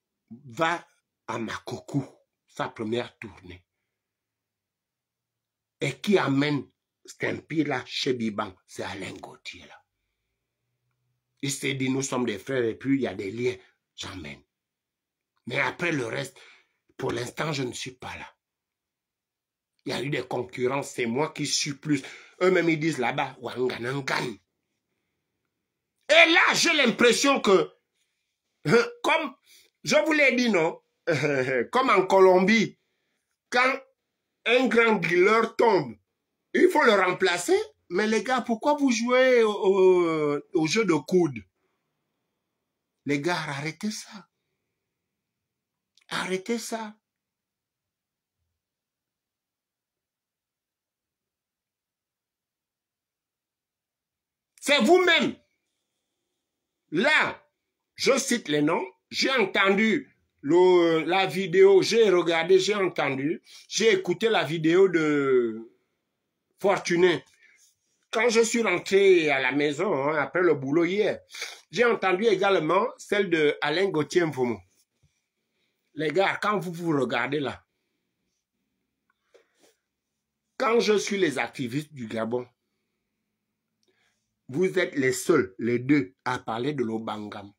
va à Makoko, sa première tournée, et qui amène Stampy là chez Biban, c'est Alain Gauthier là. Il s'est dit, nous sommes des frères et puis il y a des liens, j'emmène. Mais après le reste, pour l'instant, je ne suis pas là. Il y a eu des concurrences, c'est moi qui suis plus. Eux-mêmes, ils disent là-bas, Wanganangan. Et là, j'ai l'impression que, comme je vous l'ai dit, non, comme en Colombie, quand un grand dealer tombe, il faut le remplacer. Mais les gars, pourquoi vous jouez au jeu de coude? Les gars, arrêtez ça. Arrêtez ça. C'est vous-même. Là, je cite les noms. J'ai entendu la vidéo, j'ai regardé, j'ai entendu. J'ai écouté la vidéo de Fortuné. Quand je suis rentré à la maison, après le boulot hier, j'ai entendu également celle de Alain Gauthier Mvomo. Les gars, quand vous vous regardez là, quand je suis les activistes du Gabon, vous êtes les seuls, les deux, à parler de l'Obangam.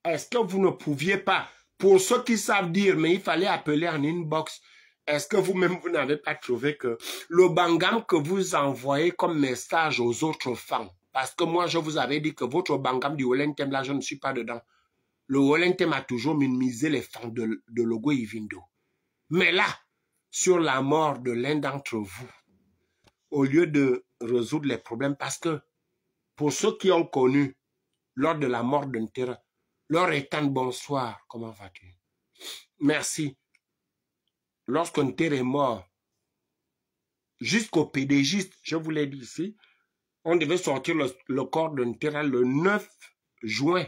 Est-ce que vous ne pouviez pas, pour ceux qui savent dire, mais il fallait appeler en inbox, est-ce que vous-même, vous n'avez pas trouvé que l'Obangam que vous envoyez comme message aux autres femmes, parce que moi, je vous avais dit que votre Obangam du Wolentem, là, je ne suis pas dedans. Le Wolentem a toujours minimisé les femmes de Logo Ivindo. Mais là, sur la mort de l'un d'entre vous, au lieu de résoudre les problèmes, parce que pour ceux qui ont connu lors de la mort d'un terrain, Leur étant bonsoir, comment vas-tu? Merci. Lorsqu'un terre est mort, jusqu'au PDGiste, je vous l'ai dit ici, on devait sortir le corps d'un terrain le 9 juin.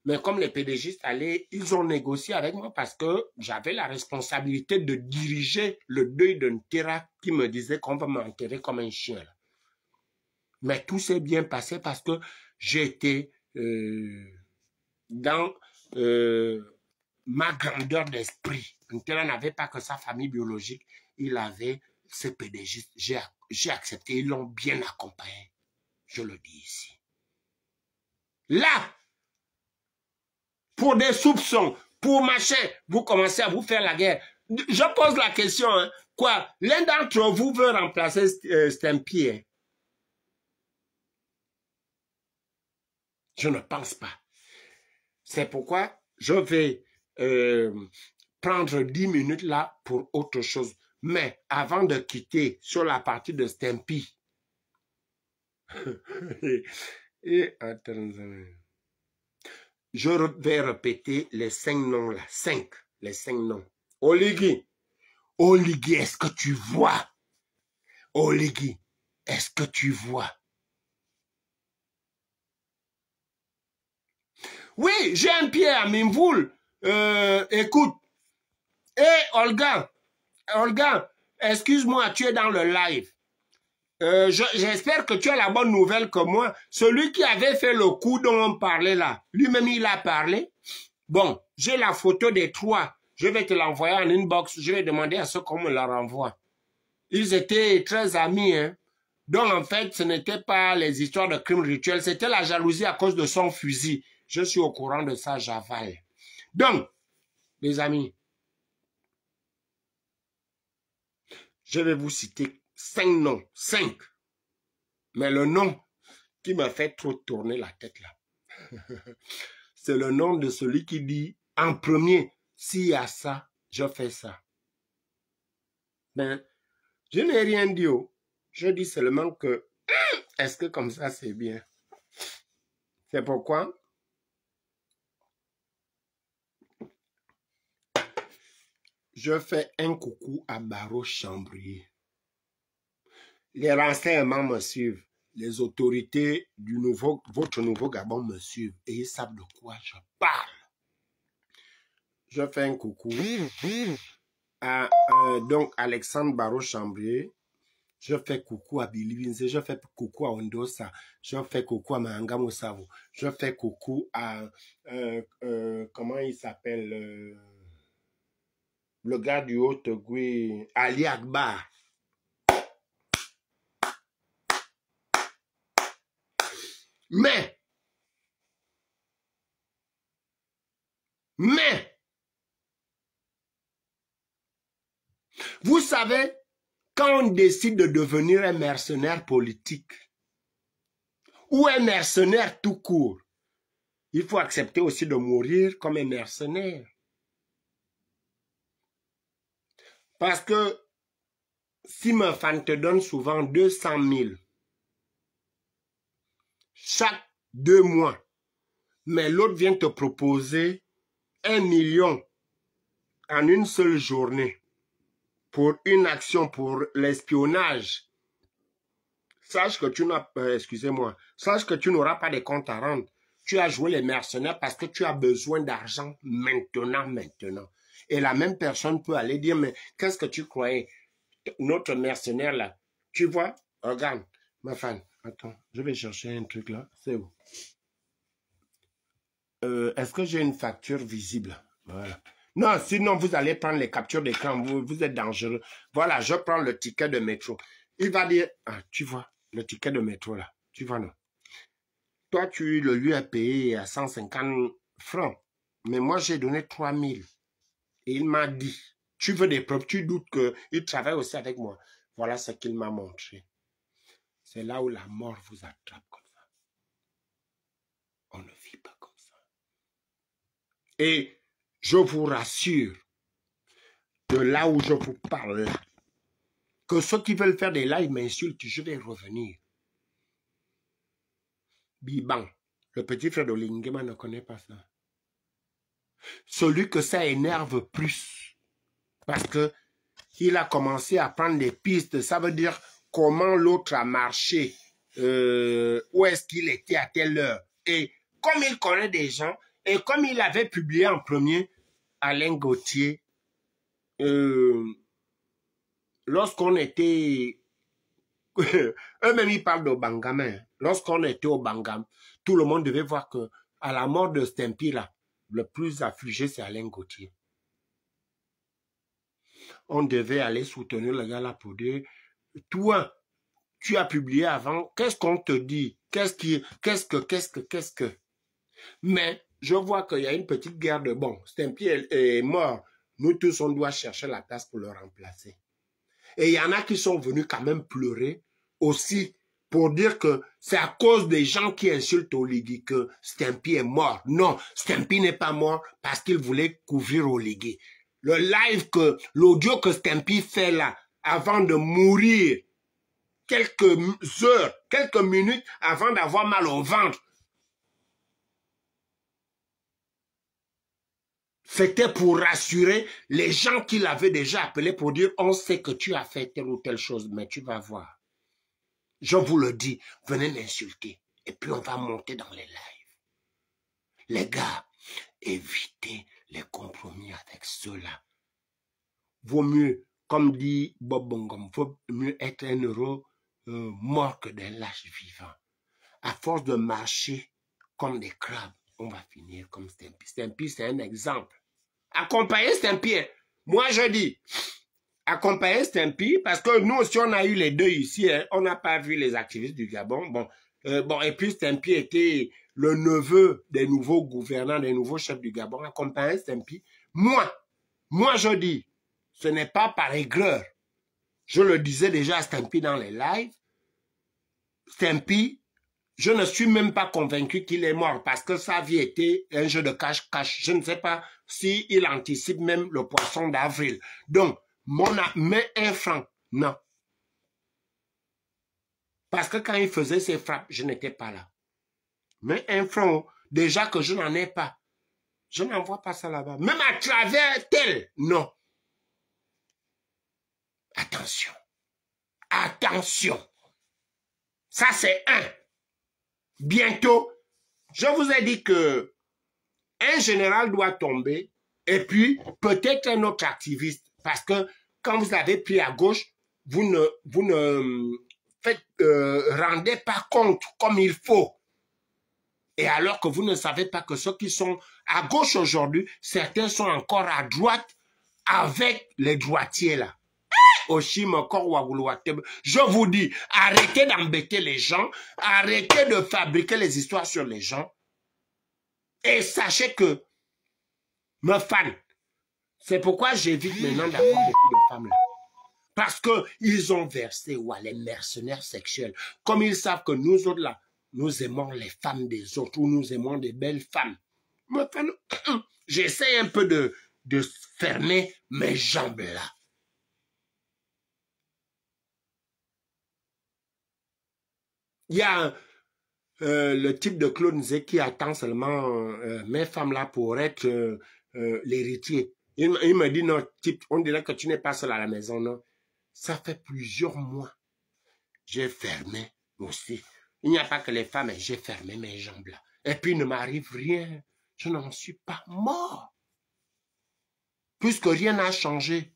Mais comme les PDGistes allaient, ils ont négocié avec moi parce que j'avais la responsabilité de diriger le deuil d'un terrain qui me disait qu'on va m'enterrer comme un chien. Mais tout s'est bien passé parce que j'ai été dans ma grandeur d'esprit. Un terrain n'avait pas que sa famille biologique, il avait ses PDGistes. J'ai accepté, ils l'ont bien accompagné. Je le dis ici. Là, pour des soupçons, pour machin, vous commencez à vous faire la guerre. Je pose la question, hein, quoi? L'un d'entre vous veut remplacer Stampy, hein? Je ne pense pas. C'est pourquoi je vais prendre 10 minutes là pour autre chose. Mais avant de quitter sur la partie de Stampy, et attends, je vais répéter les 5 noms là. 5. Les 5 noms. Oligui. Oligui, est-ce que tu vois? Oligui, est-ce que tu vois? Oui, j'ai un pied à Mimvoul. Écoute. Olga, excuse-moi, tu es dans le live. J'espère que tu as la bonne nouvelle que moi. Celui qui avait fait le coup dont on parlait là, lui-même il a parlé. Bon, j'ai la photo des 3. Je vais te l'envoyer en inbox. Je vais demander à ceux qu'on me la renvoie. Ils étaient très amis, hein. Donc en fait, ce n'était pas les histoires de crimes rituels, c'était la jalousie à cause de son fusil. Je suis au courant de ça, j'avale. Donc, les amis, je vais vous citer 5 noms, 5. Mais le nom qui m'a fait trop tourner la tête là, c'est le nom de celui qui dit en premier, s'il y a ça, je fais ça. Ben, je n'ai rien dit. Je dis seulement que, est-ce que comme ça c'est bien? C'est pourquoi je fais un coucou à Barreau Chambrier. Les renseignements me suivent. Les autorités du votre nouveau Gabon me suivent. Et ils savent de quoi je parle. Je fais un coucou à donc Alexandre Barreau Chambrier. Je fais coucou à Billy Vinze. Je fais coucou à Ondosa. Je fais coucou à Mahanga Moussavo. Je fais coucou à comment il s'appelle le gars du Haut-Ogooué, Ali Akbar. Mais, vous savez, quand on décide de devenir un mercenaire politique ou un mercenaire tout court, il faut accepter aussi de mourir comme un mercenaire. Parce que si ma fan te donne souvent 200 000 chaque 2 mois, mais l'autre vient te proposer 1 million en une seule journée pour une action pour l'espionnage, sache que tu n'as, excusez-moi, sache que tu n'auras pas de compte à rendre. Tu as joué les mercenaires parce que tu as besoin d'argent maintenant. Et la même personne peut aller dire, mais qu'est-ce que tu croyais? Notre mercenaire là, tu vois, regarde, ma femme, attends, je vais chercher un truc là, c'est où? Est-ce que j'ai une facture visible? Voilà. Non, sinon vous allez prendre les captures d'écran, vous êtes dangereux. Voilà, je prends le ticket de métro. Il va dire, ah, tu vois, le ticket de métro là, tu vois non? Toi, tu le lui as payé à 150 francs, mais moi j'ai donné 3000. Et il m'a dit, tu veux des preuves, tu doutes qu'il travaille aussi avec moi. Voilà ce qu'il m'a montré. C'est là où la mort vous attrape comme ça. On ne vit pas comme ça. Et je vous rassure, de là où je vous parle là, que ceux qui veulent faire des lives m'insultent, je vais revenir. Biban, le petit frère de Lingema ne connaît pas ça. Celui que ça énerve plus. Parce que il a commencé à prendre des pistes. Ça veut dire comment l'autre a marché. Où est-ce qu'il était à telle heure. Et comme il connaît des gens, et comme il avait publié en premier, Alain Gauthier, lorsqu'on était... Eux-mêmes, ils parlent de Bangam. Lorsqu'on était au Bangam, tout le monde devait voir que à la mort de Stempy, là, le plus affligé, c'est Alain Gauthier. On devait aller soutenir le gars là pour dire, toi, tu as publié avant, qu'est-ce qu'on te dit? Qu'est-ce que? Mais je vois qu'il y a une petite guerre de bon. Stempy est mort. Nous tous, on doit chercher la place pour le remplacer. Et il y en a qui sont venus quand même pleurer aussi pour dire que c'est à cause des gens qui insultent Oligui que Stempy est mort. Non, Stempy n'est pas mort parce qu'il voulait couvrir Oligui. Le live l'audio que Stempy fait là, avant de mourir, quelques heures, quelques minutes avant d'avoir mal au ventre, c'était pour rassurer les gens qui l'avaient déjà appelé pour dire, on sait que tu as fait telle ou telle chose, mais tu vas voir. Je vous le dis, venez m'insulter. Et puis on va monter dans les lives. Les gars, évitez les compromis avec ceux-là. Vaut mieux, comme dit Bob Bongom, vaut mieux être un heureux mort que d'un lâche vivant. À force de marcher comme des crabes, on va finir comme Stempy. Stempy, c'est un exemple. Accompagner Stempy, moi je dis, accompagner Stempy, parce que nous aussi on a eu les deux ici, hein, on n'a pas vu les activistes du Gabon. Bon, et puis Stempy était le neveu des nouveaux gouvernants, des nouveaux chefs du Gabon. Accompagner Stempy, moi je dis, ce n'est pas par aigreur. Je le disais déjà à Stempy dans les lives. Stempy, je ne suis même pas convaincu qu'il est mort parce que sa vie était un jeu de cache-cache. Je ne sais pas s'il anticipe même le poisson d'avril. Donc, mais un franc, non. Parce que quand il faisait ses frappes, je n'étais pas là. Mais un franc, déjà que je n'en ai pas. Je n'envoie pas ça là-bas. Même à travers tel, non. Attention. Attention. Ça, c'est un. Bientôt, je vous ai dit que un général doit tomber et puis peut-être un autre activiste. Parce que quand vous avez pris à gauche, vous ne rendez pas compte comme il faut. Et alors que vous ne savez pas que ceux qui sont à gauche aujourd'hui, certains sont encore à droite avec les droitiers là. Je vous dis, arrêtez d'embêter les gens, arrêtez de fabriquer les histoires sur les gens et sachez que me fan. C'est pourquoi j'évite maintenant d'avoir beaucoup de femmes là. Parce qu'ils ont versé les mercenaires sexuels. Comme ils savent que nous autres là, nous aimons les femmes des autres ou nous aimons des belles femmes. J'essaie un peu de fermer mes jambes là. Il y a le type de Claude Nzé qui attend seulement mes femmes là pour être l'héritier. Il me dit, non, type, on dirait que tu n'es pas seul à la maison, non. Ça fait plusieurs mois. J'ai fermé aussi. Il n'y a pas que les femmes, j'ai fermé mes jambes là. Et puis il ne m'arrive rien. Je n'en suis pas mort. Puisque rien n'a changé.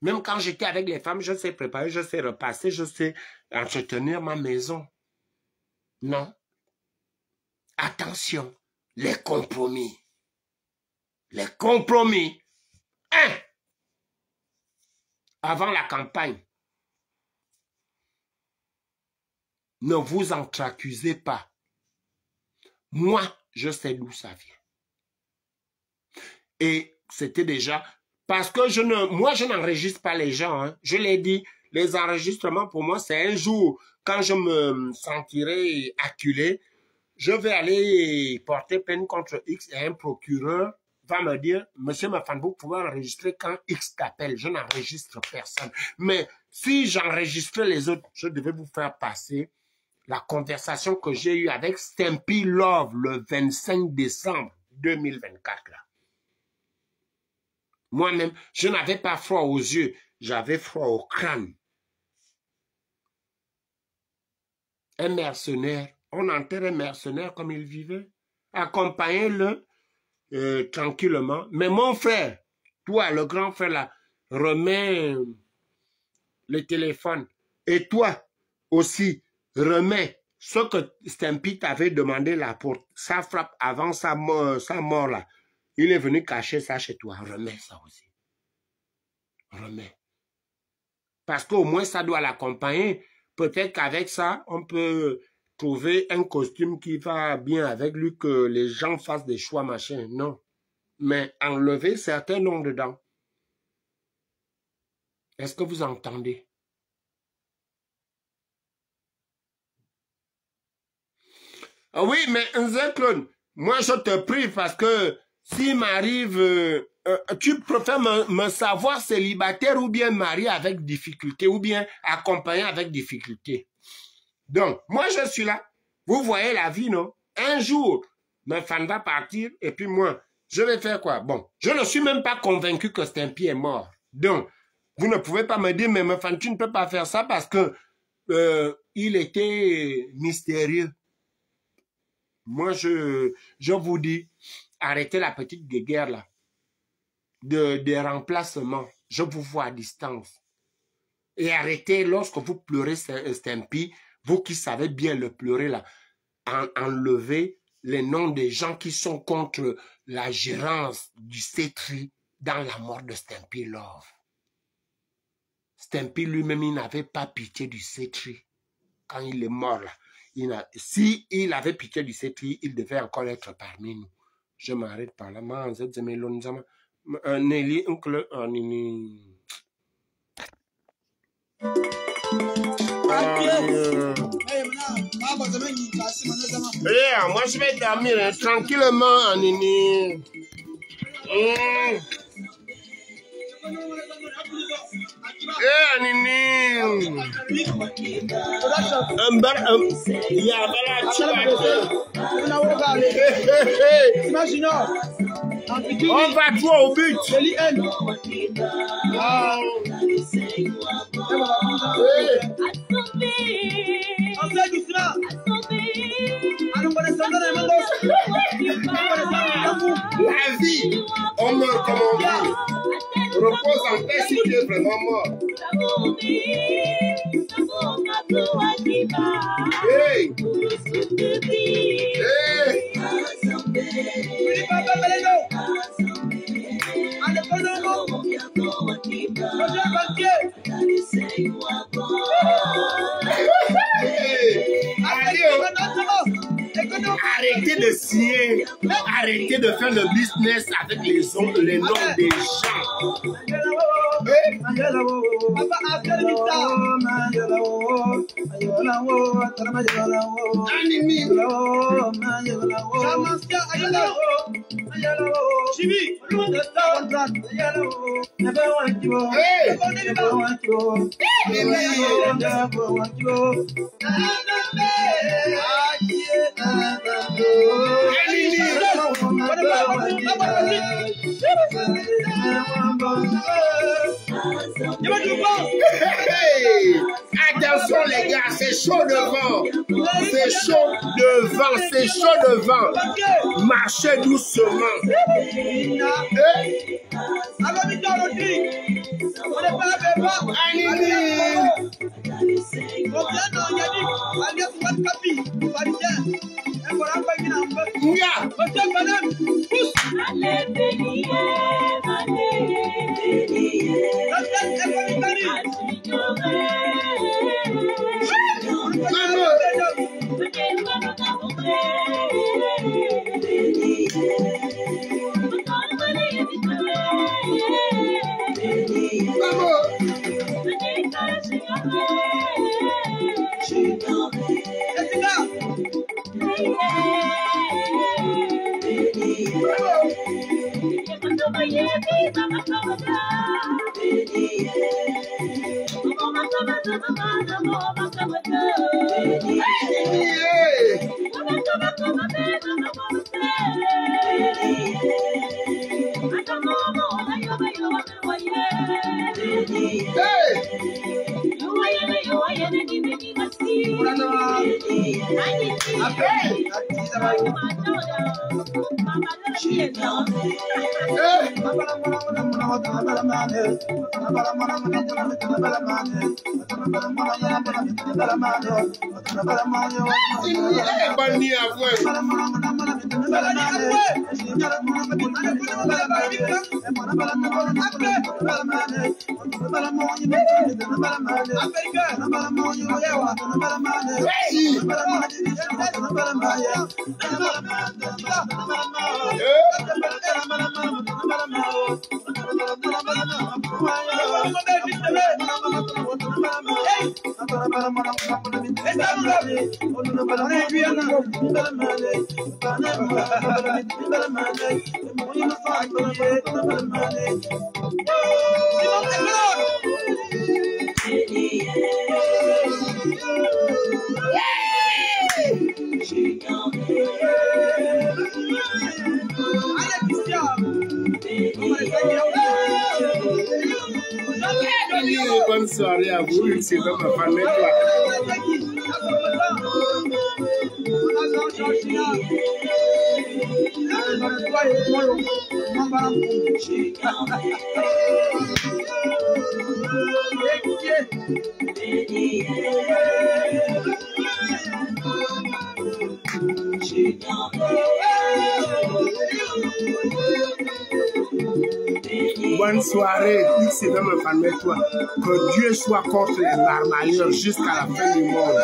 Même quand j'étais avec les femmes, je sais préparer, je sais repasser, je sais entretenir ma maison. Non. Attention, les compromis. Les compromis. Avant la campagne, ne vous entre-accusez pas. Moi, je sais d'où ça vient. Et c'était déjà... Parce que moi, je n'enregistre pas les gens. Hein. Je l'ai dit, les enregistrements, pour moi, c'est un jour, quand je me sentirai acculé, je vais aller porter peine contre X et un procureur va me dire, monsieur Mafan, vous pouvez enregistrer quand X t'appelle. Je n'enregistre personne. Mais si j'enregistrais les autres, je devais vous faire passer la conversation que j'ai eue avec Stempy Love le 25 décembre 2024. Là. Moi-même, je n'avais pas froid aux yeux, j'avais froid au crâne. Un mercenaire, on enterre un mercenaire comme il vivait. Accompagnez-le tranquillement. Mais mon frère, toi, le grand frère là, remets le téléphone. Et toi aussi, remets ce que Stampy t'avait demandé là pour sa frappe avant sa mort là. Il est venu cacher ça chez toi. Remets ça aussi. Remets. Parce qu'au moins ça doit l'accompagner. Peut-être qu'avec ça, on peut trouver un costume qui va bien avec lui, que les gens fassent des choix machin. Non. Mais enlever certains noms dedans. Est-ce que vous entendez? Ah oui, mais Nzé-Claude, moi je te prie parce que s'il m'arrive, tu préfères me savoir célibataire ou bien marié avec difficulté ou bien accompagné avec difficulté. Donc, moi je suis là. Vous voyez la vie, non? Un jour, ma femme va partir et puis moi, je vais faire quoi? Bon, je ne suis même pas convaincu que Stampy est mort. Donc, vous ne pouvez pas me dire, mais ma femme, tu ne peux pas faire ça parce que il était mystérieux. Moi, je vous dis, arrêtez la petite guéguerre là, des remplacements. Je vous vois à distance. Et arrêtez lorsque vous pleurez Stampy, vous qui savez bien le pleurer là, enlevez les noms des gens qui sont contre la gérance du C-Tri dans la mort de Stampy Love. Stampy lui-même, il n'avait pas pitié du C-Tri quand il est mort là. Si il avait pitié du C-Tri, il devait encore être parmi nous. Je m'arrête par là. Nelly, oncle, Nini. Moi je vais dormir tranquillement, Nini. On va jouer au but. La vie, on meurt comme on vit. Repose en paix si tu es vraiment mort. Hey! Hey! Arrêtez de scier, arrêtez de faire le business avec les noms des gens. Attention les gars, c'est chaud devant. C'est chaud devant, c'est chaud devant. Marchez doucement. Bonne soirée à vous, c'est dans ma famille. Bonne soirée, c'est dans ma famille, toi. Que Dieu soit contre les marmailleurs jusqu'à la fin du monde.